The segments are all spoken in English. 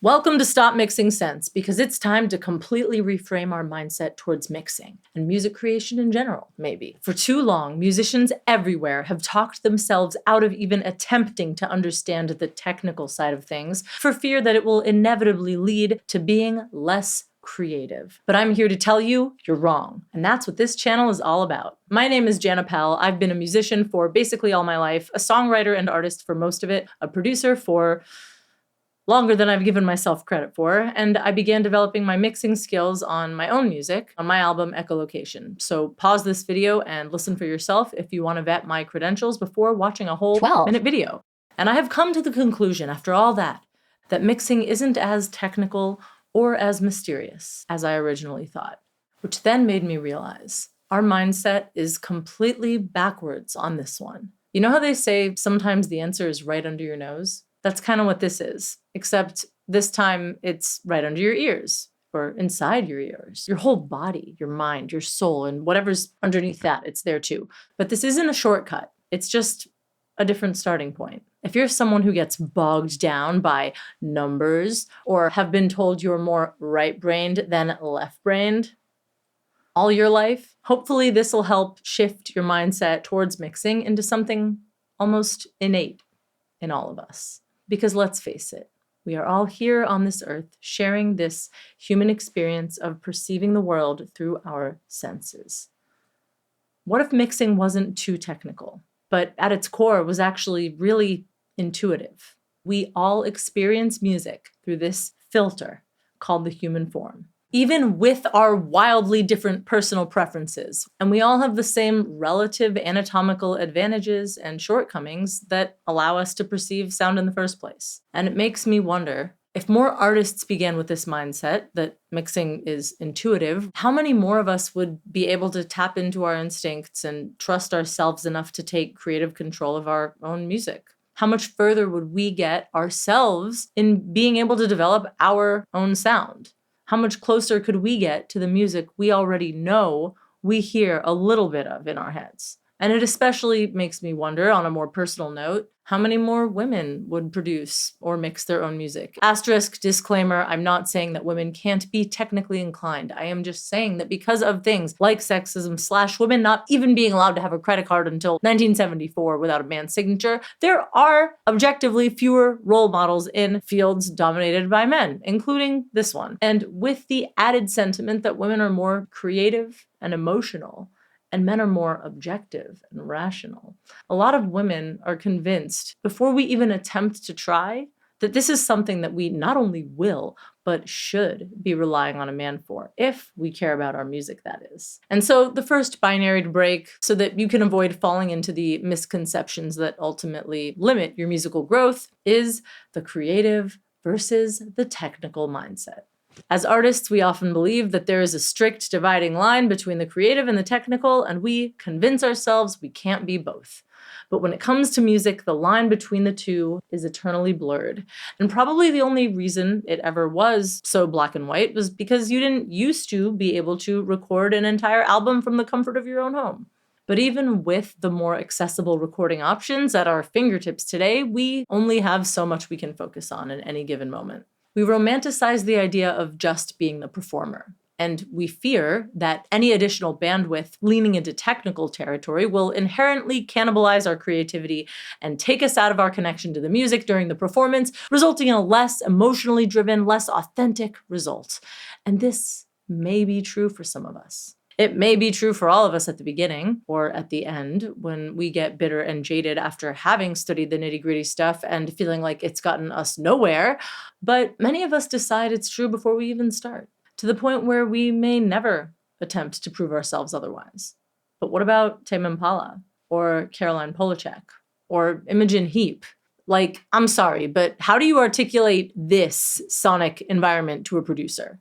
Welcome to Stop Mixing Sense, because it's time to completely reframe our mindset towards mixing and music creation in general, maybe. For too long, musicians everywhere have talked themselves out of even attempting to understand the technical side of things for fear that it will inevitably lead to being less creative. But I'm here to tell you, you're wrong. And that's what this channel is all about. My name is Jana Pell. I've been a musician for basically all my life, a songwriter and artist for most of it, a producer for longer than I've given myself credit for, and I began developing my mixing skills on my own music on my album Echolocation. So pause this video and listen for yourself if you want to vet my credentials before watching a whole 12-minute video. And I have come to the conclusion after all that mixing isn't as technical or as mysterious as I originally thought, which then made me realize our mindset is completely backwards on this one. You know how they say sometimes the answer is right under your nose? That's kind of what this is, except this time it's right under your ears or inside your ears. Your whole body, your mind, your soul, and whatever's underneath that, it's there too. But this isn't a shortcut. It's just a different starting point. If you're someone who gets bogged down by numbers or have been told you're more right-brained than left-brained all your life, hopefully this will help shift your mindset towards mixing into something almost innate in all of us. Because let's face it, we are all here on this earth sharing this human experience of perceiving the world through our senses. What if mixing wasn't too technical, but at its core was actually really intuitive? We all experience music through this filter called the human form, even with our wildly different personal preferences. And we all have the same relative anatomical advantages and shortcomings that allow us to perceive sound in the first place. And it makes me wonder, if more artists began with this mindset that mixing is intuitive, how many more of us would be able to tap into our instincts and trust ourselves enough to take creative control of our own music? How much further would we get ourselves in being able to develop our own sound? How much closer could we get to the music we already know we hear a little bit of in our heads? And it especially makes me wonder, on a more personal note, how many more women would produce or mix their own music? Asterisk, disclaimer, I'm not saying that women can't be technically inclined. I am just saying that because of things like sexism / women not even being allowed to have a credit card until 1974 without a man's signature, there are objectively fewer role models in fields dominated by men, including this one. And with the added sentiment that women are more creative and emotional, and men are more objective and rational, a lot of women are convinced, before we even attempt to try, that this is something that we not only will, but should be relying on a man for, if we care about our music, that is. And so the first binary to break, so that you can avoid falling into the misconceptions that ultimately limit your musical growth, is the creative versus the technical mindset. As artists, we often believe that there is a strict dividing line between the creative and the technical, and we convince ourselves we can't be both. But when it comes to music, the line between the two is eternally blurred. And probably the only reason it ever was so black and white was because you didn't used to be able to record an entire album from the comfort of your own home. But even with the more accessible recording options at our fingertips today, we only have so much we can focus on at any given moment. We romanticize the idea of just being the performer, and we fear that any additional bandwidth leaning into technical territory will inherently cannibalize our creativity and take us out of our connection to the music during the performance, resulting in a less emotionally driven, less authentic result. And this may be true for some of us. It may be true for all of us at the beginning or at the end, when we get bitter and jaded after having studied the nitty-gritty stuff and feeling like it's gotten us nowhere. But many of us decide it's true before we even start, to the point where we may never attempt to prove ourselves otherwise. But what about Tame Impala or Caroline Polachek or Imogen Heap? Like, I'm sorry, but how do you articulate this sonic environment to a producer?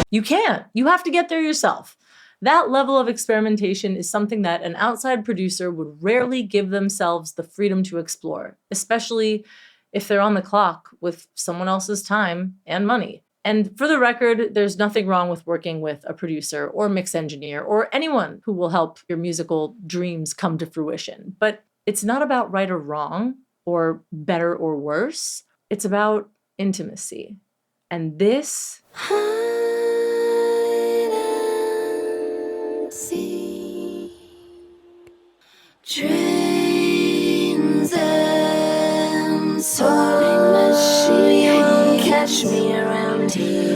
You can't. You have to get there yourself. That level of experimentation is something that an outside producer would rarely give themselves the freedom to explore, especially if they're on the clock with someone else's time and money. And for the record, there's nothing wrong with working with a producer or mix engineer or anyone who will help your musical dreams come to fruition. But it's not about right or wrong or better or worse. It's about intimacy. And this trains and soaring machine catch me around here.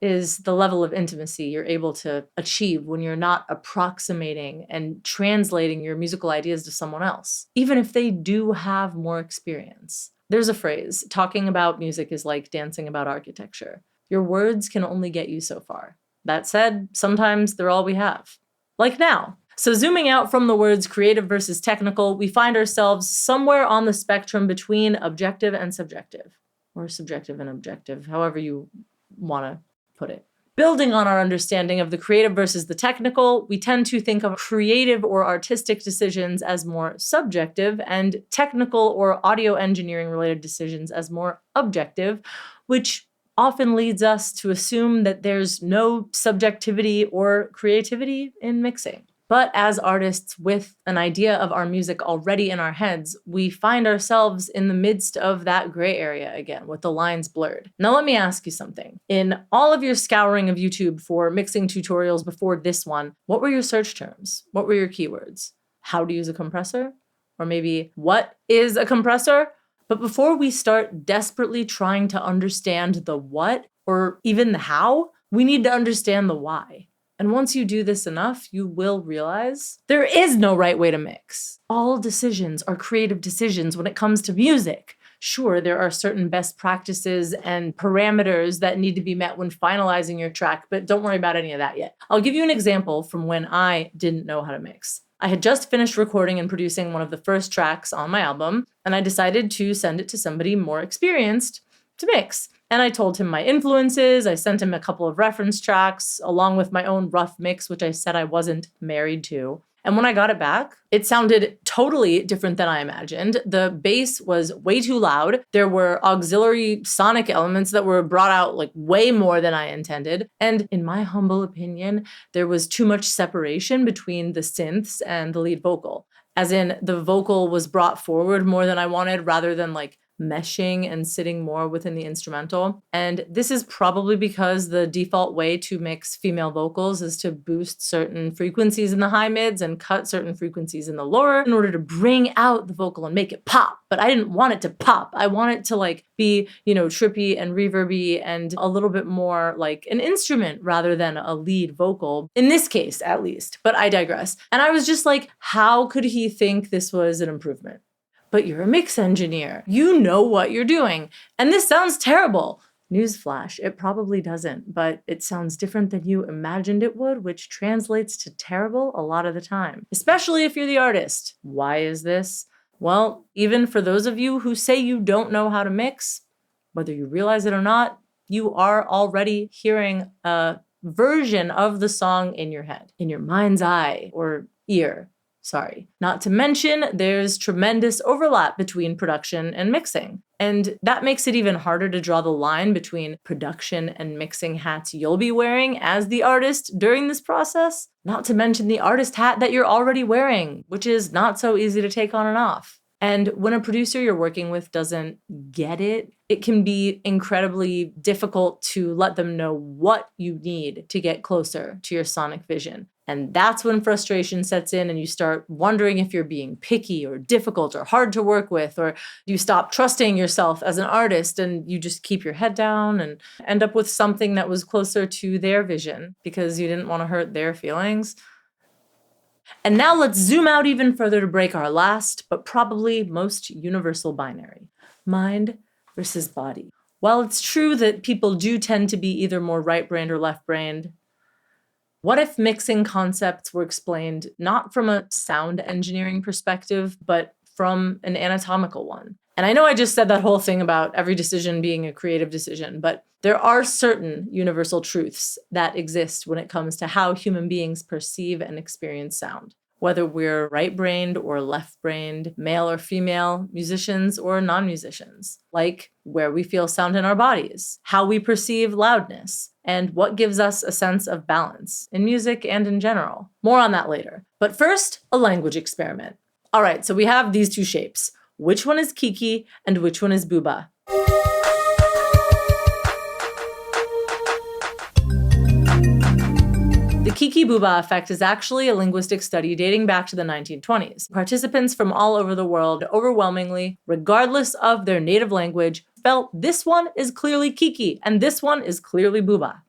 is the level of intimacy you're able to achieve when you're not approximating and translating your musical ideas to someone else, even if they do have more experience. There's a phrase, talking about music is like dancing about architecture. Your words can only get you so far. That said, sometimes they're all we have. Like now. So zooming out from the words creative versus technical, we find ourselves somewhere on the spectrum between objective and subjective, or subjective and objective, however you want to put it. Building on our understanding of the creative versus the technical, we tend to think of creative or artistic decisions as more subjective and technical or audio engineering related decisions as more objective, which often leads us to assume that there's no subjectivity or creativity in mixing. But as artists with an idea of our music already in our heads, we find ourselves in the midst of that gray area again, with the lines blurred. Now let me ask you something. In all of your scouring of YouTube for mixing tutorials before this one, what were your search terms? What were your keywords? How to use a compressor? Or maybe, what is a compressor? But before we start desperately trying to understand the what, or even the how, we need to understand the why. And once you do this enough, you will realize there is no right way to mix. All decisions are creative decisions when it comes to music. Sure, there are certain best practices and parameters that need to be met when finalizing your track, but don't worry about any of that yet. I'll give you an example from when I didn't know how to mix. I had just finished recording and producing one of the first tracks on my album, and I decided to send it to somebody more experienced to mix. And I told him my influences, I sent him a couple of reference tracks, along with my own rough mix, which I said I wasn't married to. And when I got it back, it sounded totally different than I imagined. The bass was way too loud. There were auxiliary sonic elements that were brought out like way more than I intended. And in my humble opinion, there was too much separation between the synths and the lead vocal. As in, the vocal was brought forward more than I wanted, rather than like meshing and sitting more within the instrumental. And this is probably because the default way to mix female vocals is to boost certain frequencies in the high mids and cut certain frequencies in the lower in order to bring out the vocal and make it pop. But I didn't want it to pop. I want it to like be, trippy and reverby and a little bit more like an instrument rather than a lead vocal, in this case at least. But I digress. And I was just like, how could he think this was an improvement? But you're a mix engineer. You know what you're doing. And this sounds terrible. Newsflash, it probably doesn't, but it sounds different than you imagined it would, which translates to terrible a lot of the time, especially if you're the artist. Why is this? Well, even for those of you who say you don't know how to mix, whether you realize it or not, you are already hearing a version of the song in your head, in your mind's eye or ear. Sorry. Not to mention, there's tremendous overlap between production and mixing. And that makes it even harder to draw the line between production and mixing hats you'll be wearing as the artist during this process. Not to mention the artist hat that you're already wearing, which is not so easy to take on and off. And when a producer you're working with doesn't get it, it can be incredibly difficult to let them know what you need to get closer to your sonic vision. And that's when frustration sets in and you start wondering if you're being picky or difficult or hard to work with, or you stop trusting yourself as an artist and you just keep your head down and end up with something that was closer to their vision because you didn't want to hurt their feelings. And now let's zoom out even further to break our last, but probably most universal binary: mind versus body. While it's true that people do tend to be either more right-brained or left-brained, what if mixing concepts were explained not from a sound engineering perspective, but from an anatomical one? And I know I just said that whole thing about every decision being a creative decision, but there are certain universal truths that exist when it comes to how human beings perceive and experience sound. Whether we're right-brained or left-brained, male or female, musicians or non-musicians, like where we feel sound in our bodies, how we perceive loudness, and what gives us a sense of balance in music and in general. More on that later. But first, a language experiment. All right, so we have these two shapes. Which one is KIKI and which one is BOUBA? The KIKI-BOUBA effect is actually a linguistic study dating back to the 1920s. Participants from all over the world, overwhelmingly, regardless of their native language, felt this one is clearly KIKI and this one is clearly BOUBA.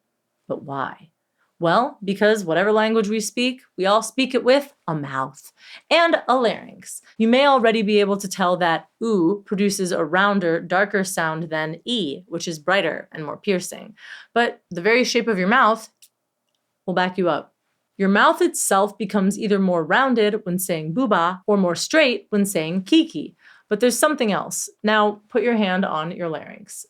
But why? Well, because whatever language we speak, we all speak it with a mouth and a larynx. You may already be able to tell that oo produces a rounder, darker sound than e, which is brighter and more piercing. But the very shape of your mouth will back you up. Your mouth itself becomes either more rounded when saying BOUBA or more straight when saying KIKI. But there's something else. Now put your hand on your larynx.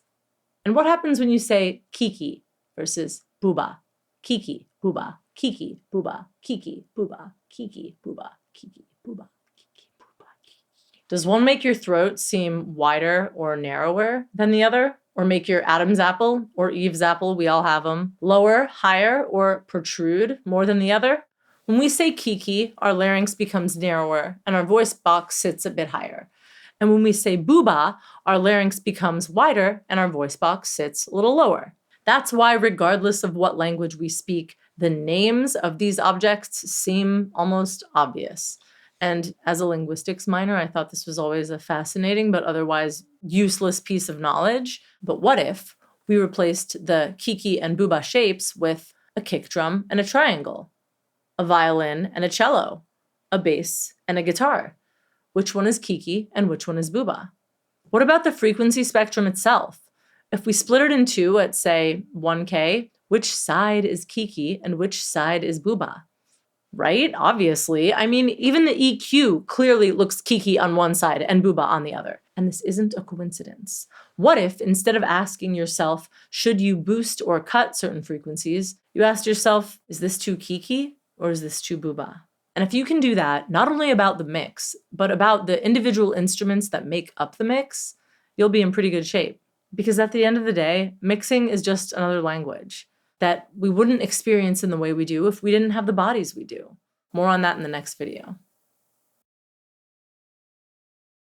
And what happens when you say KIKI versus BOUBA? KIKI, BOUBA, KIKI, BOUBA, KIKI, BOUBA, KIKI, BOUBA, KIKI, BOUBA, KIKI, BOUBA, KIKI. Does one make your throat seem wider or narrower than the other? Or make your Adam's apple or Eve's apple, we all have them, lower, higher, or protrude more than the other? When we say KIKI, our larynx becomes narrower and our voice box sits a bit higher. And when we say BOUBA, our larynx becomes wider and our voice box sits a little lower. That's why, regardless of what language we speak, the names of these objects seem almost obvious. And as a linguistics minor, I thought this was always a fascinating but otherwise useless piece of knowledge. But what if we replaced the KIKI and BOUBA shapes with a kick drum and a triangle, a violin and a cello, a bass and a guitar? Which one is KIKI and which one is BOUBA? What about the frequency spectrum itself? If we split it in two at, say, 1K, which side is KIKI and which side is BOUBA? Right? Obviously. I mean, even the EQ clearly looks KIKI on one side and BOUBA on the other. And this isn't a coincidence. What if, instead of asking yourself, should you boost or cut certain frequencies, you asked yourself, is this too KIKI or is this too BOUBA? And if you can do that, not only about the mix, but about the individual instruments that make up the mix, you'll be in pretty good shape. Because at the end of the day, mixing is just another language that we wouldn't experience in the way we do if we didn't have the bodies we do. More on that in the next video.